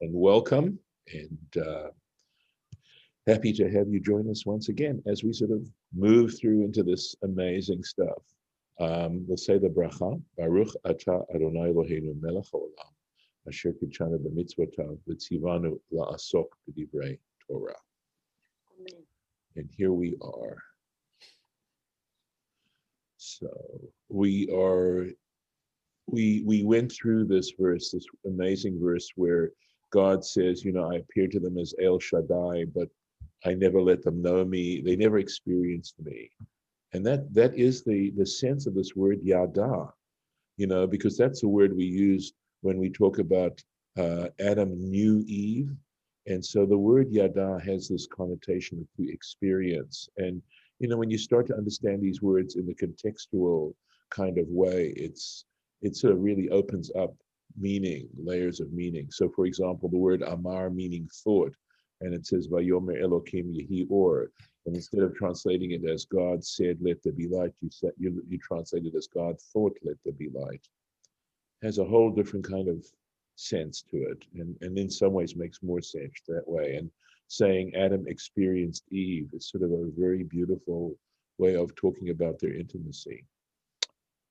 and welcome, and happy to have you join us once again as we sort of move through into this amazing stuff. We'll say the bracha, Baruch Ata Adonai Eloheinu melech haolam, asher kitshanu b'mitzvotav v'tzivanu la'asok b'divrei Torah. Amen. And here we are. So we went through this verse, this amazing verse where God says, I appeared to them as El Shaddai, but I never let them know me. They never experienced me. And that is the sense of this word yada, because that's the word we use when we talk about Adam knew Eve. And so the word yada has this connotation of the experience. And, when you start to understand these words in the contextual kind of way, it sort of really opens up meaning, layers of meaning. So for example, the word amar meaning thought, and it says Vayomer Elokim Yehi Or, and instead of translating it as God said, let there be light, you translate it as God thought, let there be light. Has a whole different kind of sense to it, and in some ways makes more sense that way. And saying Adam experienced Eve is sort of a very beautiful way of talking about their intimacy.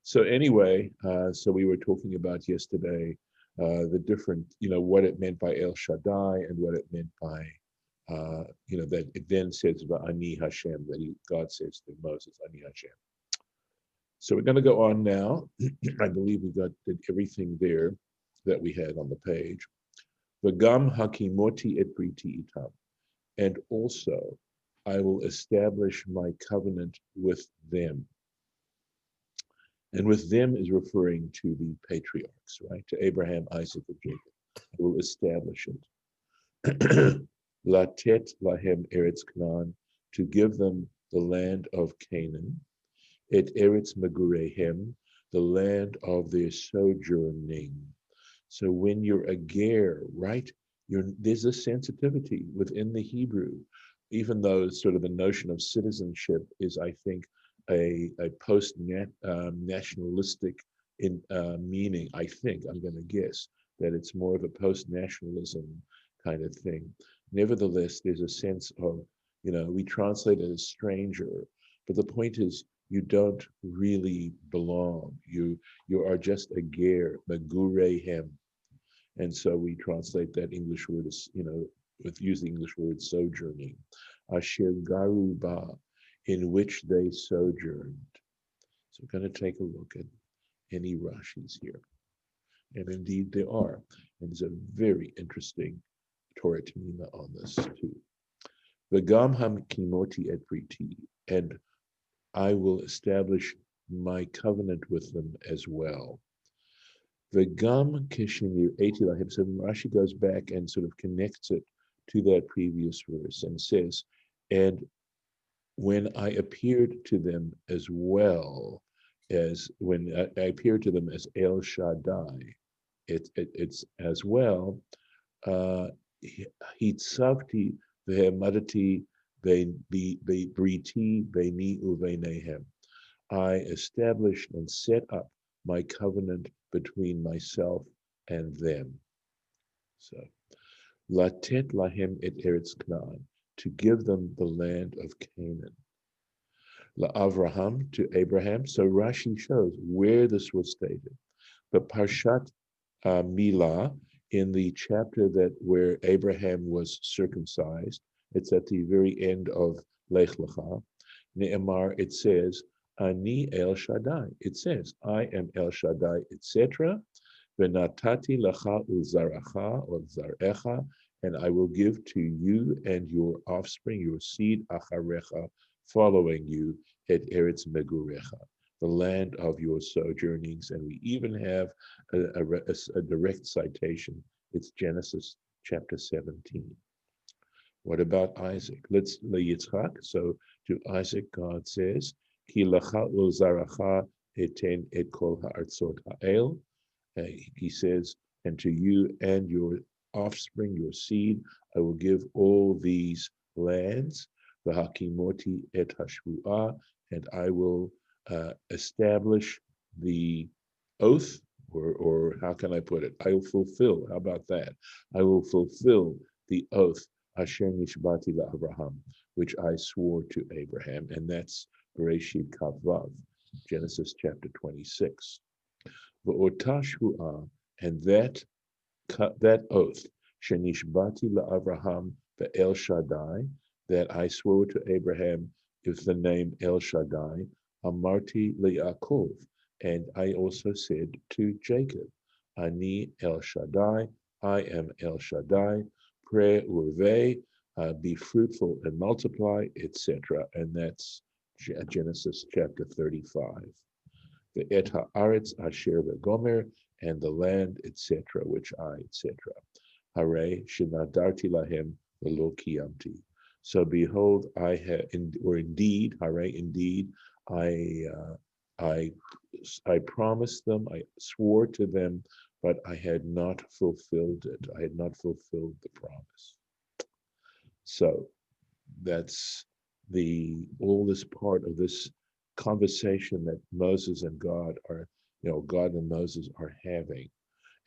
So anyway, so we were talking about yesterday the different, what it meant by El Shaddai and what it meant by, that it then says Ani Hashem, that God says to Moses, Ani Hashem. So we're going to go on now. I believe we did everything there that we had on the page. V'gam hakimoti et briti itam, and also I will establish my covenant with them. And with them is referring to the patriarchs, right? To Abraham, Isaac, and Jacob. I will establish it. Latet lahem eretz Canaan, to give them the land of Canaan. Et eretz megurehem, the land of their sojourning. So when you're a ger, right, there's a sensitivity within the Hebrew, even though sort of the notion of citizenship is, I think, a post-nationalistic meaning. I think, I'm going to guess, that it's more of a post-nationalism kind of thing. Nevertheless, there's a sense of, we translate it as stranger, but the point is, you don't really belong. You are just a ger, megurehem. And so we translate that English word as, use the English word sojourning. Asher garu ba, in which they sojourned. So we're going to take a look at any Rashis here. And indeed there are. And there's a very interesting Torah Tamima on this too. V'gam hamkimoti et briti, and I will establish my covenant with them as well. V'gam kishinir eti lahem. So Rashi goes back and sort of connects it to that previous verse and says, and when I appeared to them as well as when I appeared to them as El Shaddai, it's as well. Hitzavti v'hemadati briti beini uveinehem. I established and set up my covenant between myself and them. So, latet lahem et eretz Canaan, to give them the land of Canaan. La'Avraham, to Abraham. So Rashi shows where this was stated. But Parshat Milah, in the chapter where Abraham was circumcised, it's at the very end of Lech Lecha. Ne'emar, it says, Ani El Shaddai. It says, I am El Shaddai, etc. V'natati lecha uzaracha or zarecha, and I will give to you and your offspring, your seed, acharecha, following you, et eretz megurecha, the land of your sojournings. And we even have a direct citation. It's Genesis chapter 17. What about Isaac? Let's Yitzchak. So to Isaac, God says, Ki lecha uzaracha eten et kol ha'artzot ha'el. He says, and to you and your offspring, your seed, I will give all these lands, the hakimoti et hashvuah, and I will establish the oath, or how can I put it? I will fulfill. How about that? I will fulfill the oath Asher Nishbati LaAbraham, which I swore to Abraham, and that's Bereshit Kavav, Genesis chapter 26. V'ota shvu'ah, and that oath, Shenishbati LaAbraham El Shaddai, that I swore to Abraham with the name El Shaddai, Amarti LeYaakov, and I also said to Jacob, Ani El Shaddai, I am El Shaddai, Pre Urve, be fruitful and multiply, etc. And that's Genesis chapter 35. The Et haaretz asher v'gomer, and the land, etc., which I, etc. Hare shenadarti lahem v'lo kiyamti. So behold, I have, or indeed, hare, indeed, I promised them, I swore to them, but I had not fulfilled it. I had not fulfilled the promise. So that's all this part of this conversation that Moses and God are, God and Moses are having.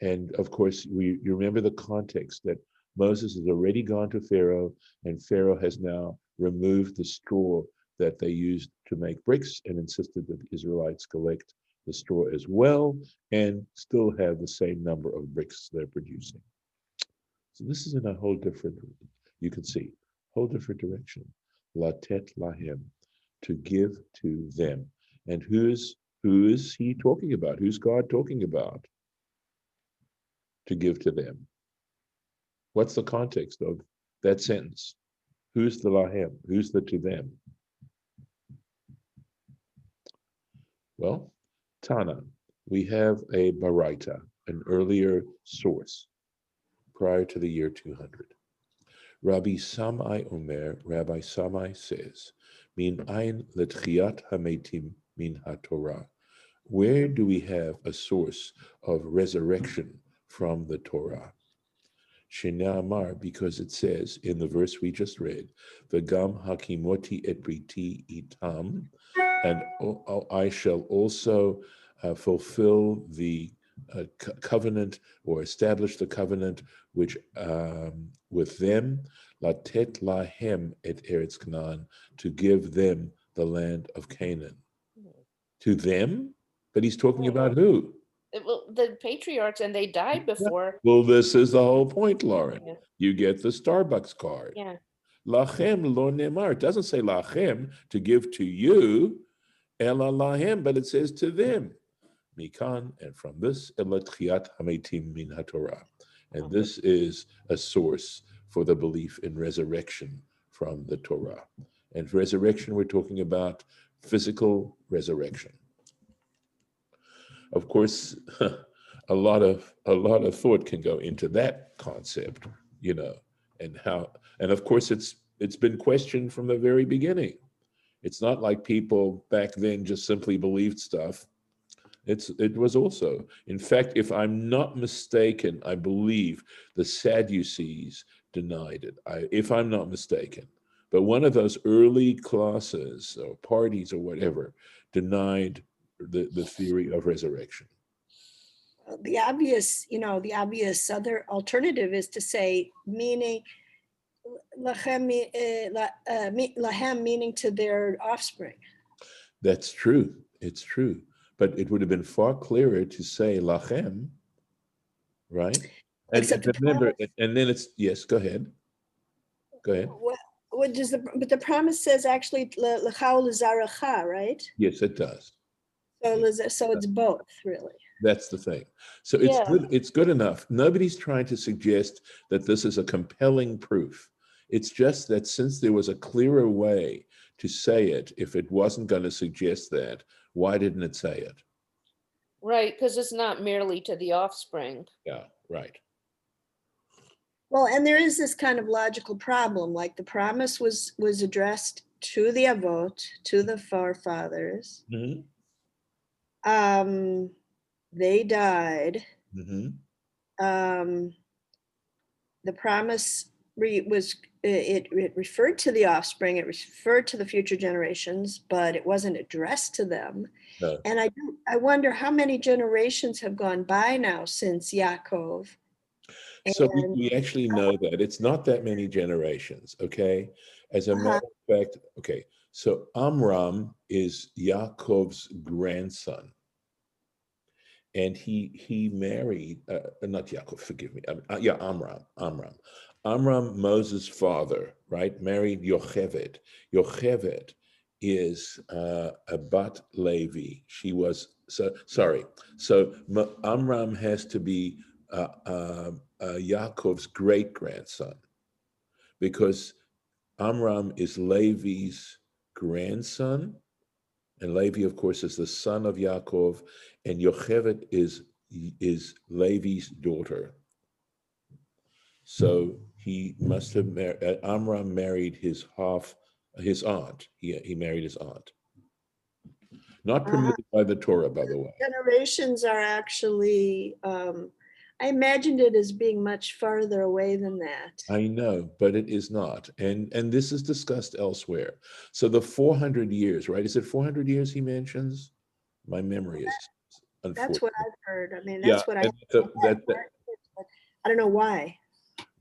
And of course, you remember the context that Moses has already gone to Pharaoh, and Pharaoh has now removed the straw that they used to make bricks and insisted that the Israelites collect the straw as well and still have the same number of bricks they're producing. So this is in a whole different, you can see, whole different direction. Latet lahem, to give to them. And who is he talking about? Who's God talking about? To give to them. What's the context of that sentence? Who's the lahem? Who's the to them? Well, Tana, we have a baraita, an earlier source, prior to the year 200. Rabbi Samai Rabbi Samai says, Min ein letchiat hametim min haTorah. Where do we have a source of resurrection from the Torah? Shene'amar, because it says in the verse we just read, V'gam hakimoti et briti itam, and I shall also fulfill the covenant or establish the covenant which with them, latet lahem et eretz Canaan, to give them the land of Canaan. To them? But he's talking about who? Well, the patriarchs, and they died before. Well, this is the whole point, Lauren. Yeah. You get the Starbucks card. Yeah. Lachem lo nemar. It doesn't say lachem, to give to you, ela lahem, but it says to them. Mikan, and from this, ela tchiat hametim min haTorah. And this is a source for the belief in resurrection from the Torah. And resurrection, we're talking about physical resurrection. Of course, a lot of thought can go into that concept, and of course it's been questioned from the very beginning. It's not like people back then just simply believed stuff. It was also, in fact, if I'm not mistaken, I believe the Sadducees denied it, if I'm not mistaken. But one of those early classes or parties or whatever denied the theory of resurrection. The obvious other alternative is to say, meaning lahem, meaning to their offspring. That's true. It's true. But it would have been far clearer to say lachem, right? Except and then it's, yes, go ahead. Go ahead. But the promise says actually l'chau l'zaracha, right? Yes, it does. So it's both, really. That's the thing. So it's good enough. Nobody's trying to suggest that this is a compelling proof. It's just that since there was a clearer way to say it, if it wasn't going to suggest that, why didn't it say it? Right, because it's not merely to the offspring. Yeah, right. Well, and there is this kind of logical problem, like the promise was addressed to the Avot, to the forefathers. Mm-hmm. They died. Mm-hmm. The promise was it referred to the offspring, it referred to the future generations, but it wasn't addressed to them. No. And I wonder how many generations have gone by now since Yaakov. So And we actually know that it's not that many generations, okay? As a matter of fact, okay, so Amram is Yaakov's grandson. And he married, not Yaakov, forgive me. Yeah, Amram. Amram, Moses' father, right, married Yocheved. Yocheved is a Bat Levi. She was, so sorry. So Amram has to be Yaakov's great grandson because Amram is Levi's grandson, and Levi, of course, is the son of Yaakov, and Yocheved is Levi's daughter. So he must have Amram married his aunt. He married his aunt. Not permitted by the Torah, by the way. Generations are actually, I imagined it as being much farther away than that. I know, but it is not. And this is discussed elsewhere. So the 400 years, right? Is it 400 years he mentions? My memory is unfortunate. That's what I've heard. I mean, Yeah, that's what I I don't know why.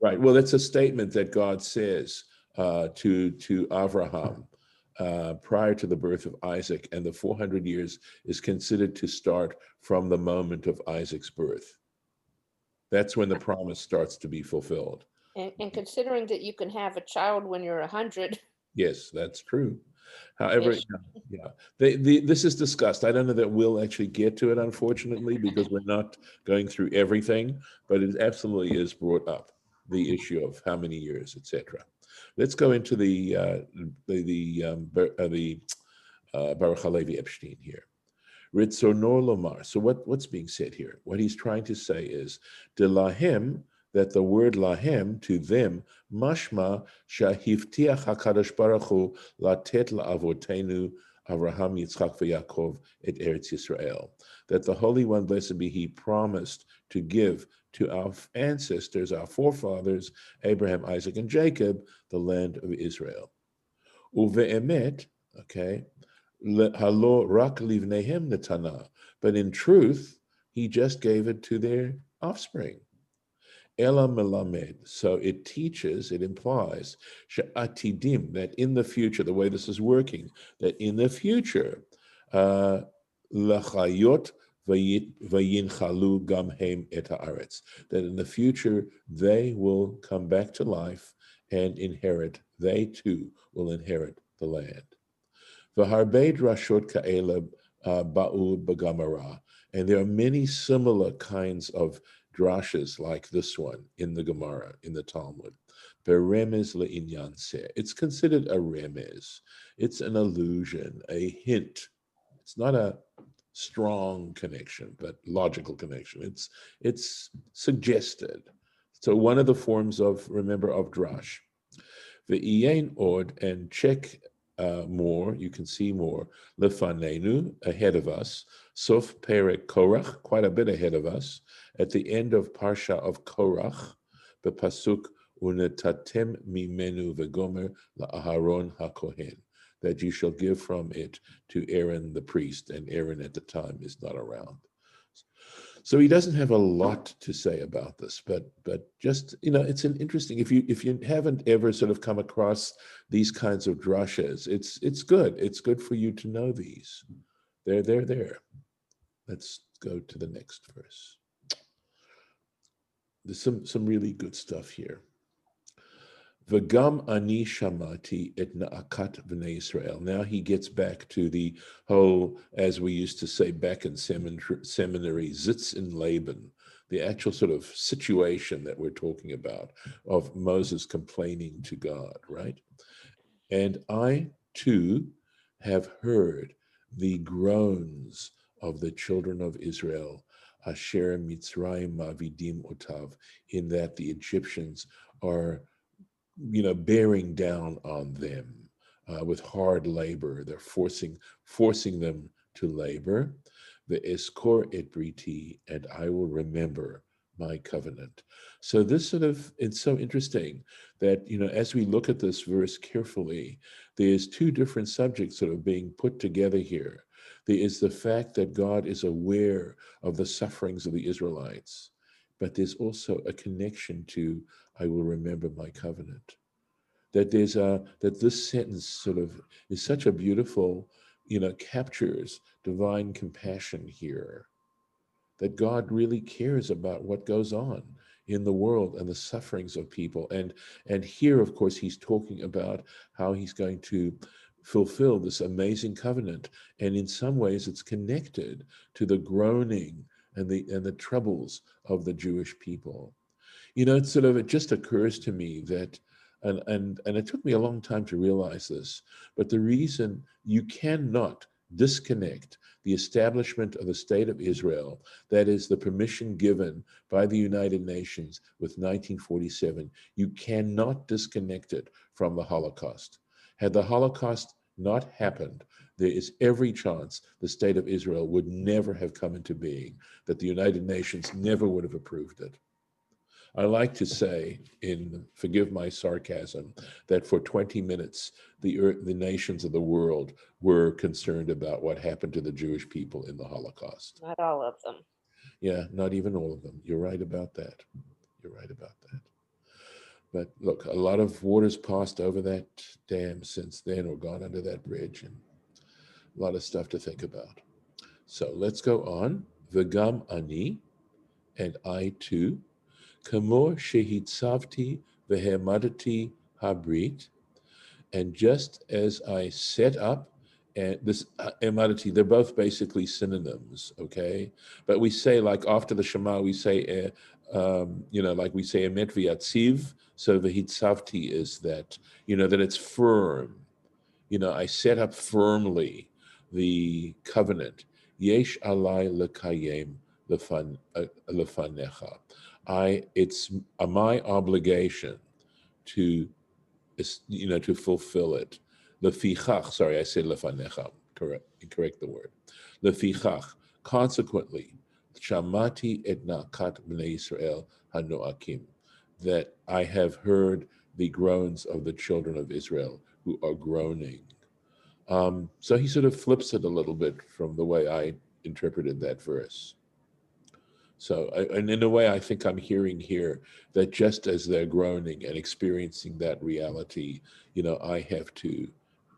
right. Well, that's a statement that God says to Avraham prior to the birth of Isaac, and the 400 years is considered to start from the moment of Isaac's birth. That's when the promise starts to be fulfilled. And considering that you can have a child when you're 100. Yes, that's true. However, yeah, this is discussed. I don't know that we'll actually get to it, unfortunately, because we're not going through everything, but it absolutely is brought up, the issue of how many years, etc. Let's go into the Baruch HaLevi Epstein here. Ritzonor Lomar. So what's being said here? What he's trying to say is, de lahem, that the word lahem, to them, mashma shahivtiach HaKadosh Baruch Hu latet la'avotenu Avraham, Yitzchak, v'Yaakov et Eretz Yisrael. That the Holy One, blessed be He, promised to give to our ancestors, our forefathers, Abraham, Isaac, and Jacob, the land of Israel. Uve'emet, okay, halo rak livnehem netana, but in truth, He just gave it to their offspring. Ela melamed. So it teaches, it implies, she'atidim, that in the future, the way this is working, that in the future, lachayot vayinchalu gam hem et haaretz, that in the future they will come back to life and inherit, they too will inherit the land. V'harbe drashot ka'ela ba'u b'gamara, and there are many similar kinds of drashas like this one in the Gemara, in the Talmud. Beremez le'inyan seh. It's considered a remez. It's an allusion, a hint. It's not a strong connection, but logical connection. It's suggested. So one of the forms of, remember, of drash. Ve'ien od, and check more, you can see more, lefanenu, ahead of us, sof perek korach, quite a bit ahead of us, at the end of Parsha of Korach, bepasuk unetatem mimenu vegomer la'aharon hakohen, that you shall give from it to Aaron the priest, and Aaron at the time is not around. So he doesn't have a lot to say about this, but just, it's an interesting, if you haven't ever sort of come across these kinds of drashas, it's good. It's good for you to know these. They're there. Let's go to the next verse. There's some really good stuff here. V'gam ani shamati et na'akat b'nei Israel. Now he gets back to the whole, as we used to say back in seminary, Zitz in Laban, the actual sort of situation that we're talking about of Moses complaining to God, right? And I too have heard the groans of the children of Israel, Asher Mitzrayim Mavidim Otav, in that the Egyptians are bearing down on them with hard labor. They're forcing them to labor. The eskor et briti, and I will remember my covenant. So this sort of, it's so interesting that, as we look at this verse carefully, there's two different subjects sort of being put together here. There is the fact that God is aware of the sufferings of the Israelites, but there's also a connection to, I will remember my covenant. That that this sentence sort of is such a beautiful, captures divine compassion here, that God really cares about what goes on in the world and the sufferings of people. And here, of course, he's talking about how he's going to fulfill this amazing covenant. And in some ways, it's connected to the groaning and the troubles of the Jewish people. It just occurs to me that, and it took me a long time to realize this, but the reason you cannot disconnect the establishment of the state of Israel, that is the permission given by the United Nations with 1947, you cannot disconnect it from the Holocaust. Had the Holocaust not happened, there is every chance the state of Israel would never have come into being, that the United Nations never would have approved it. I like to say, forgive my sarcasm, that for 20 minutes, the nations of the world were concerned about what happened to the Jewish people in the Holocaust. Not all of them. Yeah, not even all of them. You're right about that. You're right about that. But look, a lot of water's passed over that dam since then, or gone under that bridge, and a lot of stuff to think about. So let's go on. V'gam ani, and I too, Kamo shehitzavti vehemadati habrit, and just as I set up, and this emadati, they're both basically synonyms, okay? But we say, like after the Shema, we say, like we say emet v'yatziv, so vehitzavti is that, that it's firm. I set up firmly the covenant. Yesh alai lekayem lefanecha. It's my obligation to, to fulfill it. Lefichach, sorry, I said lefanecha. Correct the word. Lefichach. Consequently, shamati et nakat bnei Yisrael hanoakim, that I have heard the groans of the children of Israel who are groaning. So he sort of flips it a little bit from the way I interpreted that verse. So, and in a way, I think I'm hearing here that just as they're groaning and experiencing that reality, I have to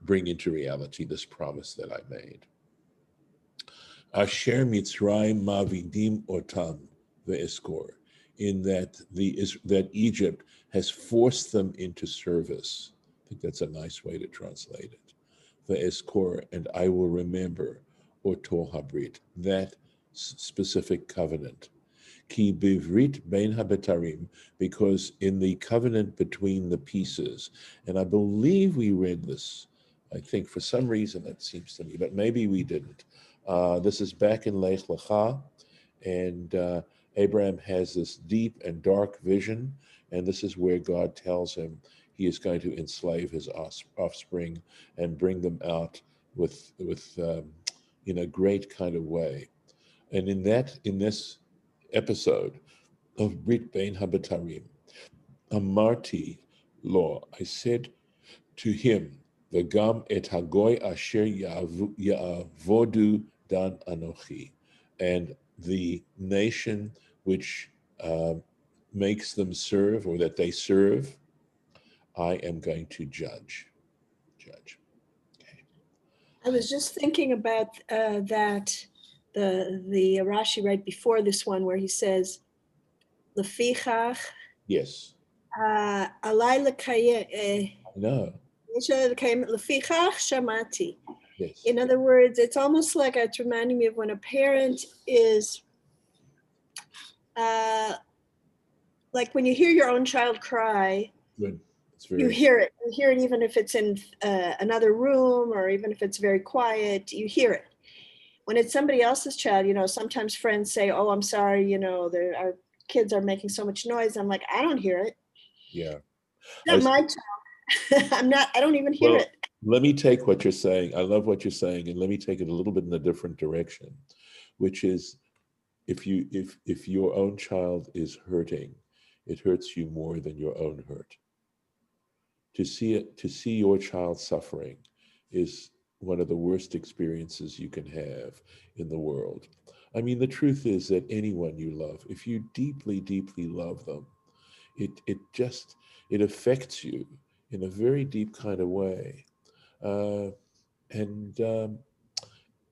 bring into reality this promise that I made. Asher Mitzrayim mavidim otam ve'eskor, in that Egypt has forced them into service. I think that's a nice way to translate it. Ve'eskor, and I will remember, oto habrit, that specific covenant. Ki bivrit bein habetarim, because in the covenant between the pieces, and I believe we read this, I think for some reason it seems to me, but maybe we didn't. This is back in Lech Lecha, and Abraham has this deep and dark vision, and this is where God tells him he is going to enslave his offspring and bring them out with in a great kind of way. And in this episode of Brit Bein Habetarim, Amarti Lo, I said to him, V'gam et hagoy asher ya'avodu dan anochi, and the nation which makes them serve, or that they serve, I am going to judge. Okay. I was just thinking about that, the Rashi right before this one, where he says, Lefichach, Yes. alai lekayem, No. Lefichach shamati. Yes. In other words, it's almost like it's reminding me of when a parent is, like when you hear your own child cry, Good. you hear it. You hear it even if it's in another room, or even if it's very quiet, you hear it. When it's somebody else's child, sometimes friends say, oh, I'm sorry, our kids are making so much noise. I'm like, I don't hear it. Yeah. Not my child. I don't even hear it. Let me take what you're saying. I love what you're saying, and let me take it a little bit in a different direction, which is, if your own child is hurting, it hurts you more than your own hurt. To see your child suffering is one of the worst experiences you can have in the world. I mean, the truth is that anyone you love, if you deeply, deeply love them, it affects you in a very deep kind of way. Uh, and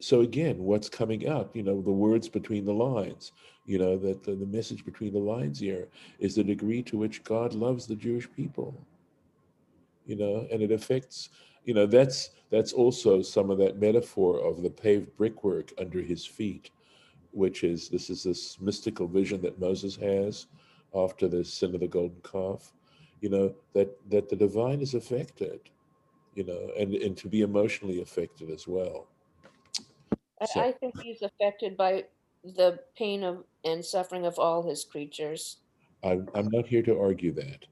So again, what's coming out? The words between the lines. That the message between the lines here is the degree to which God loves the Jewish people. And it affects. That's also some of that metaphor of the paved brickwork under his feet, which is this mystical vision that Moses has after the sin of the golden calf. That the divine is affected. And to be emotionally affected as well. So I think he's affected by the pain of and suffering of all his creatures. I'm not here to argue that.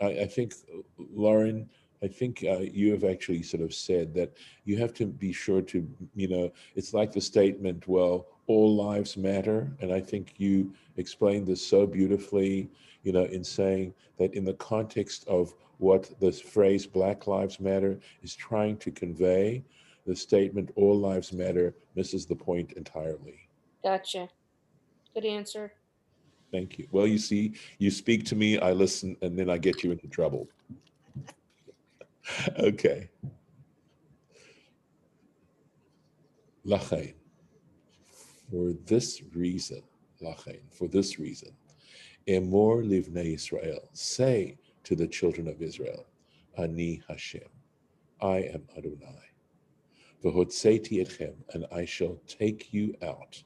I think, Lauren, I think you have actually sort of said that you have to be sure to, it's like the statement, well, all lives matter. And I think you explained this so beautifully, in saying that in the context of what the phrase Black Lives Matter is trying to convey, the statement all lives matter misses the point entirely. Gotcha. Good answer. Thank you. Well, you see, you speak to me, I listen, and then I get you into trouble. Okay. Lachain. For this reason, Emor livnei Israel, say to the children of Israel, Ani Hashem, I am Adonai. V'hotzeti etchem, and I shall take you out,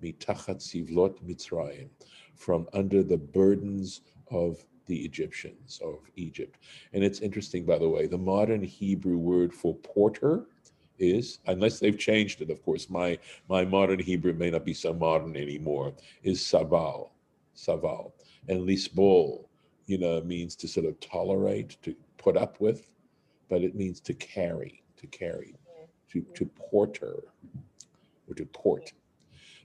mitachat sivlot Mitzrayim, from under the burdens of the Egyptians, of Egypt. And it's interesting, by the way, the modern Hebrew word for porter is, unless they've changed it, of course, my modern Hebrew may not be so modern anymore, is saval. And lisbol, means to sort of tolerate, to put up with, but it means to carry, to porter, or to port.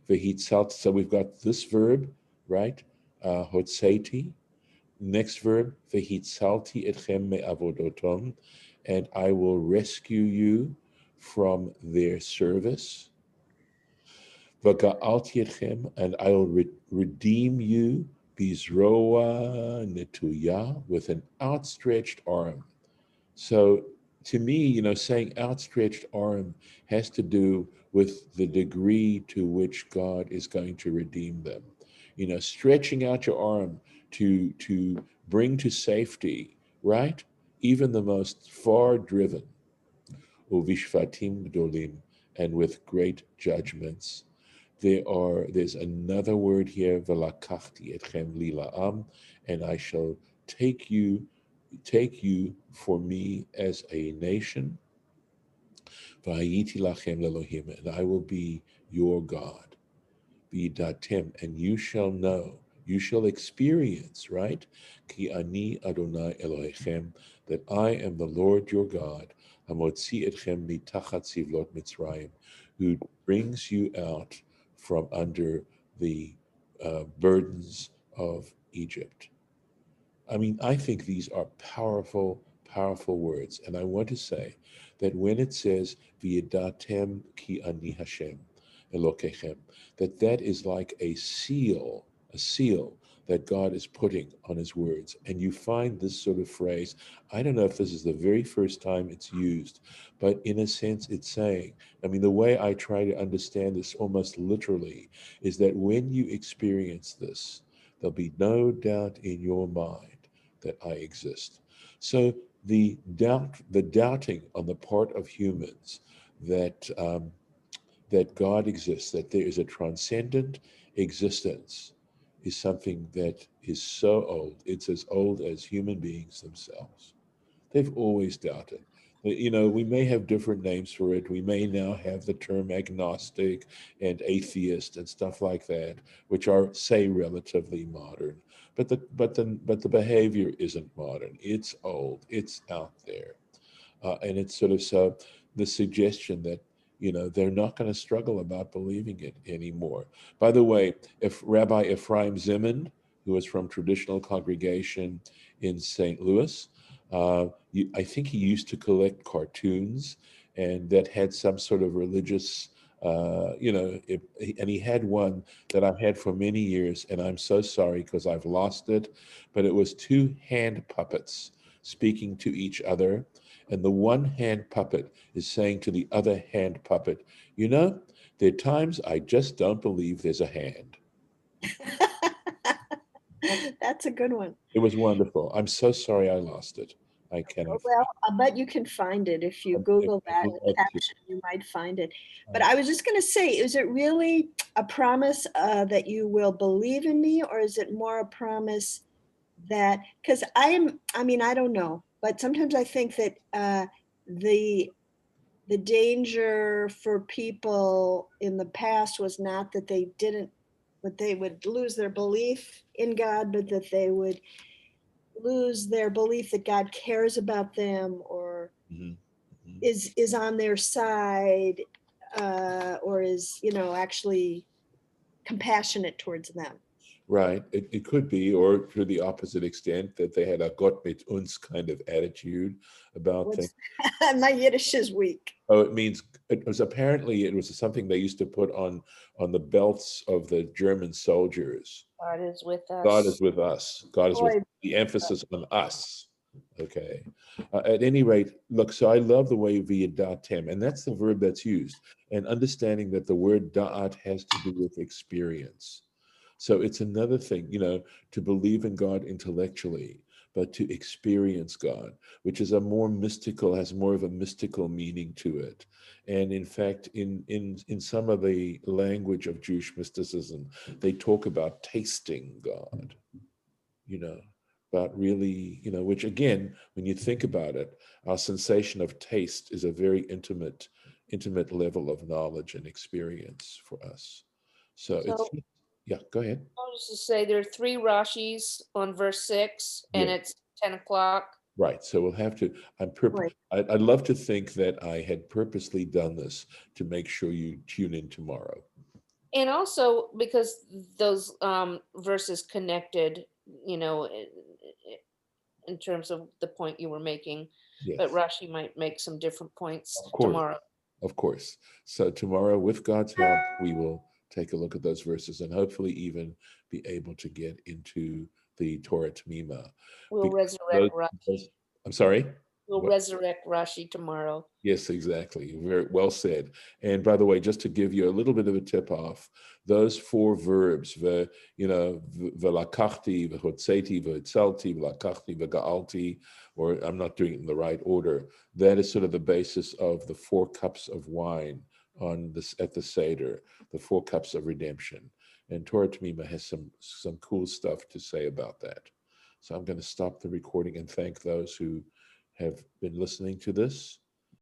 Vehitzalt, so we've got this verb, right? Hotzeti. Next verb, vehitzalti etchem me'avodotom, and I will rescue you from their service. V'ga'alti etchem, and I will redeem you, bizroa netuya, with an outstretched arm. So to me, saying outstretched arm has to do with the degree to which God is going to redeem them. Stretching out your arm to bring to safety, right? Even the most far driven, uvishvatim gdolim, and with great judgments. There's another word here, velakachti etchem li la'am, and I shall take you for me as a nation. V'hayiti lachem lelohim, and I will be your God. V'yidatem, and you shall know, you shall experience, right? Ki ani Adonai Elohechem, that I am the Lord your God, hamotzi etchem mitachat sivlot Mitzrayim, who brings you out from under the burdens of Egypt. I mean, I think these are powerful, powerful words. And I want to say that when it says, V'yedatem ki ani Hashem Elokechem, that is like a seal that God is putting on his words. And you find this sort of phrase, I don't know if this is the very first time it's used, but in a sense it's saying, I mean, the way I try to understand this almost literally is that when you experience this, there'll be no doubt in your mind that I exist. So the doubting on the part of humans that that God exists, that there is a transcendent existence, is something that is so old. It's as old as human beings themselves. They've always doubted. We may have different names for it. We may now have the term agnostic and atheist and stuff like that, which are, say, relatively modern. But the behavior isn't modern. It's old. It's out there, and it's sort of so. The suggestion that they're not going to struggle about believing it anymore. By the way, if Rabbi Ephraim Zimin, who is from traditional congregation in St. Louis, I think he used to collect cartoons, and that had some sort of religious, and he had one that I've had for many years, and I'm so sorry because I've lost it, but it was two hand puppets speaking to each other, and the one hand puppet is saying to the other hand puppet, there are times I just don't believe there's a hand. That's a good one. It was wonderful. I'm so sorry I lost it. I cannot. Well, I bet you can find it. If you Google that would love to. caption, you might find it. But I was just going to say, is it really a promise that you will believe in me, or is it more a promise that, because I don't know, but sometimes I think that the danger for people in the past was not that they would lose their belief in God, but that they would lose their belief that God cares about them, or Mhm, mhm. is on their side, or is actually compassionate towards them. Right. It could be, or to the opposite extent, that they had a Gott mit uns kind of attitude about things. My Yiddish is weak. Oh, it was something they used to put on the belts of the German soldiers. God is with us. God is with us. God is with Boy, the emphasis on us. Okay. At any rate, look, so I love the way via datem, and that's the verb that's used, and understanding that the word da'at has to do with experience. So it's another thing, to believe in God intellectually, but to experience God, which is has more of a mystical meaning to it. And in fact, in some of the language of Jewish mysticism, they talk about tasting God, about really, which again, when you think about it, our sensation of taste is a very intimate level of knowledge and experience for us. So it's, yeah, go ahead. I was to say there are 3 Rashis on verse 6, and Yeah. it's 10 o'clock. Right. So we'll have to, Right. I'd love to think that I had purposely done this to make sure you tune in tomorrow. And also because those verses connected, in terms of the point you were making, but Yes, Rashi might make some different points of course. tomorrow. Of course. So tomorrow, with God's help, we will take a look at those verses and hopefully even be able to get into the Torah Tamima. We'll Because resurrect Rashi. I'm sorry? We'll What? resurrect Rashi tomorrow. Yes, exactly. Very well said. And by the way, just to give you a little bit of a tip off, those 4 verbs, velakachti, vehotzeti, vehitzalti, velakachti, vegaalti, or I'm not doing it in the right order, that is sort of the basis of the 4 cups of wine at the Seder, the 4 cups of redemption. And Torah Tamima has some cool stuff to say about that. So I'm going to stop the recording and thank those who have been listening to this.